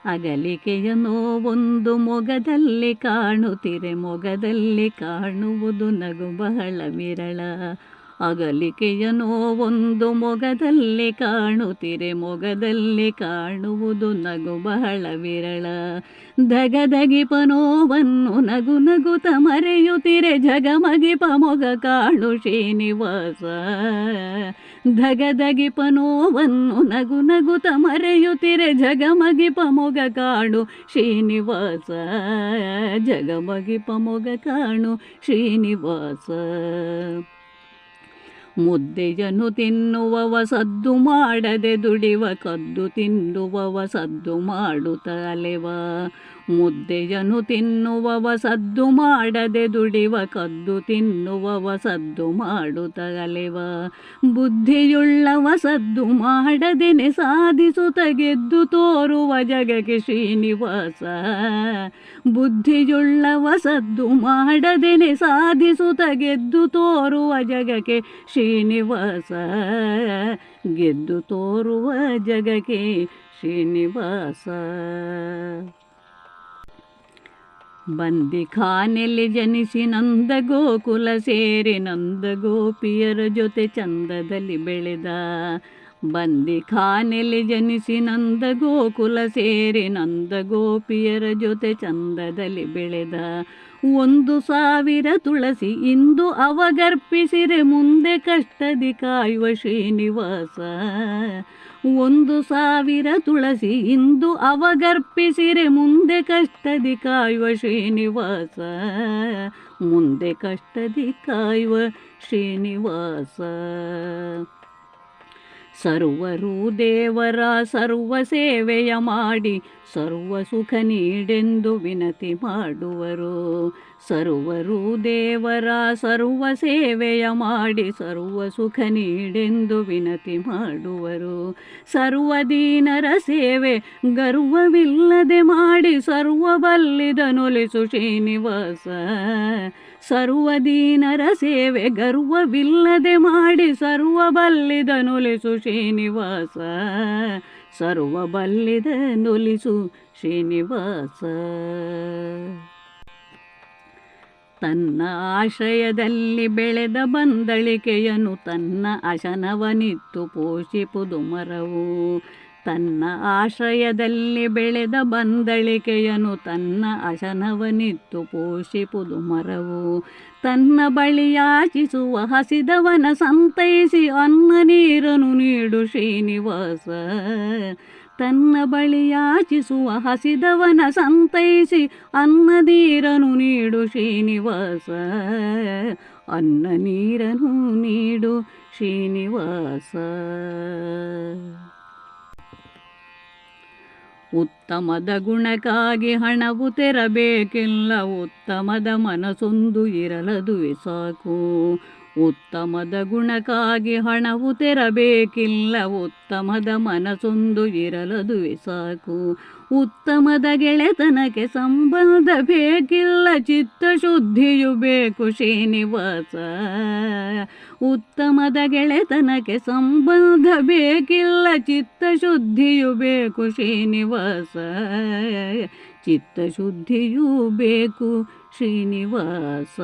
ಅಗಲಿಕೆಯ ನೋವೊಂದು ಮೊಗದಲ್ಲಿ ಕಾಣುತ್ತಿರೆ, ಮೊಗದಲ್ಲಿ ಕಾಣುವುದು ನಗು ಬಹಳ ವಿರಳ. ಅಗಲಿಕೆಯ ನೋವೊಂದು ಮೊಗದಲ್ಲಿ ಕಾಣುತ್ತಿರೆ, ಮೊಗದಲ್ಲಿ ಕಾಣುವುದು ನಗು ಬಹಳ ವಿರಳ. ಧಗಧಗಿಪ ನೋವನ್ನು ನಗು ನಗುತ ಮರೆಯುತ್ತಿರೆ, ಜಗಮಗಿಪ ಮೊಗ ಕಾಣು ಶ್ರೀನಿವಾಸ. ಧಗಧಗಿಪ ನೋವನ್ನು ನಗು ನಗುತ ಮರೆಯುತ್ತಿರೆ, ಜಗಮಗಿಪ ಮೊಗ ಕಾಣು ಶ್ರೀನಿವಾಸ. ಜಗಮಗಿಪ ಮೊಗ ಕಾಣು ಶ್ರೀನಿವಾಸ. ಮುದ್ದೆಯನ್ನು ತಿನ್ನುವವ ಸದ್ದು ಮಾಡದೆ ದುಡಿವ, ಕದ್ದು ತಿನ್ನುವವ ಸದ್ದು ಮಾಡುತ್ತ ಅಲೆವ. ಮುದ್ದೆಯನ್ನು ತಿನ್ನುವವ ಸದ್ದು ಮಾಡದೆ ದುಡಿವ, ಕದ್ದು ತಿನ್ನುವವ ಸದ್ದು ಮಾಡುತ್ತ ಅಲೆವ. ಬುದ್ಧಿಯುಳ್ಳವ ಸದ್ದು ಮಾಡದೆನೆ ಸಾಧಿಸುತ್ತ ಗೆದ್ದು ತೋರುವ ಜಗಕ್ಕೆ ಶ್ರೀನಿವಾಸ. ಬುದ್ಧಿಯುಳ್ಳವ ಸದ್ದು ಮಾಡದೆನೆ ಸಾಧಿಸುತ್ತ ಗೆದ್ದು ತೋರುವ ಜಗಕ್ಕೆ ಶ್ರೀನಿವಾಸ. ಗೆದ್ದು ತೋರುವ ಜಗಕ್ಕೆ ಶ್ರೀನಿವಾಸ. ಬಂದಿಖಾನೆಯಲ್ಲಿ ಜನಿಸಿ ನಂದ ಗೋಕುಲ ಸೇರಿ, ನಂದ ಗೋಪಿಯರ ಜೊತೆ ಚಂದದಲ್ಲಿ ಬೆಳೆದ. ಬಂದಿಖಾನೆಯಲ್ಲಿ ಜನಿಸಿ ನಂದ ಗೋಕುಲ ಸೇರಿ, ನಂದ ಗೋಪಿಯರ ಜೊತೆ ಚಂದದಲ್ಲಿ ಬೆಳೆದ. 1,000 ತುಳಸಿ ಇಂದು ಅವಗರ್ಪಿಸಿರೆ, ಮುಂದೆ ಕಷ್ಟದಿ ಕಾಯುವ ಶ್ರೀನಿವಾಸ. 1,000 ತುಳಸಿ ಇಂದು ಅವಗರ್ಪಿಸಿರೆ, ಮುಂದೆ ಕಷ್ಟದಿ ಕಾಯುವ ಶ್ರೀನಿವಾಸ. ಮುಂದೆ ಕಷ್ಟದಿ ಕಾಯುವ ಶ್ರೀನಿವಾಸ. ಸರ್ವರೂ ದೇವರ ಸರ್ವ ಸೇವೆಯ ಮಾಡಿ, ಸರ್ವ ಸುಖ ನೀಡೆಂದು ವಿನತಿ ಮಾಡುವರು. ಸರ್ವರೂ ದೇವರ ಸರ್ವ ಸೇವೆಯ ಮಾಡಿ, ಸರ್ವ ಸುಖ ನೀಡೆಂದು ವಿನತಿ ಮಾಡುವರು. ಸರ್ವದೀನರ ಸೇವೆ ಗರ್ವವಿಲ್ಲದೆ ಮಾಡಿ, ಸರ್ವಬಲ್ಲಿದನೊಲಿಸು ಶ್ರೀನಿವಾಸ. ಸರ್ವದೀನರ ಸೇವೆ ಗರ್ವವಿಲ್ಲದೆ ಮಾಡಿ, ಸರ್ವಬಲ್ಲಿದನೊಲಿಸು ಶ್ರೀನಿವಾಸ. ಸರ್ವಬಲ್ಲಿದನೊಲಿಸು ಶ್ರೀನಿವಾಸ. ತನ್ನ ಆಶ್ರಯದಲ್ಲಿ ಬೆಳೆದ ಬಂದಳಿಕೆಯನ್ನು ತನ್ನ ಅಶನವನಿತ್ತು ಪೋಷಿಪುದು ಮರವು. ತನ್ನ ಆಶ್ರಯದಲ್ಲಿ ಬೆಳೆದ ಬಂದಳಿಕೆಯನ್ನು ತನ್ನ ಅಶನವನಿತ್ತು ಪೋಷಿಪುದು ಮರವು. ತನ್ನ ಬಳಿ ಯಾಚಿಸುವ ಹಸಿದವನ ಸಂತೈಸಿ, ಅನ್ನ ನೀರನ್ನು ನೀಡು ಶ್ರೀನಿವಾಸ. ತನ್ನ ಬಳಿ ಯಾಚಿಸುವ ಹಸಿದವನ ಸಂತೈಸಿ, ಅನ್ನ ನೀರನ್ನು ನೀಡು ಶ್ರೀನಿವಾಸ. ಅನ್ನ ನೀರನ್ನು ನೀಡು ಶ್ರೀನಿವಾಸ. ಉತ್ತಮದ ಗುಣಕ್ಕಾಗಿ ಹಣವು ತೆರಬೇಕಿಲ್ಲ, ಉತ್ತಮದ ಮನಸೊಂದು ಇರಲದುವೆ ಸಾಕು. ಉತ್ತಮದ ಗುಣಕ್ಕಾಗಿ ಹಣವು ತೆರಬೇಕಿಲ್ಲ, ಉತ್ತಮದ ಮನಸೊಂದು ಇರಲದುವೆ ಸಾಕು. ಉತ್ತಮದ ಗೆಳೆತನಕ್ಕೆ ಸಂಬಂಧ ಬೇಕಿಲ್ಲ, ಚಿತ್ತಶುದ್ಧಿಯು ಬೇಕು ಶ್ರೀನಿವಾಸ. ಉತ್ತಮದ ಗೆಳೆತನಕ್ಕೆ ಸಂಬಂಧ ಬೇಕಿಲ್ಲ, ಚಿತ್ತಶುದ್ಧಿಯು ಬೇಕು ಶ್ರೀನಿವಾಸ. ಚಿತ್ತಶುದ್ಧಿಯೂ ಬೇಕು ಶ್ರೀನಿವಾಸ.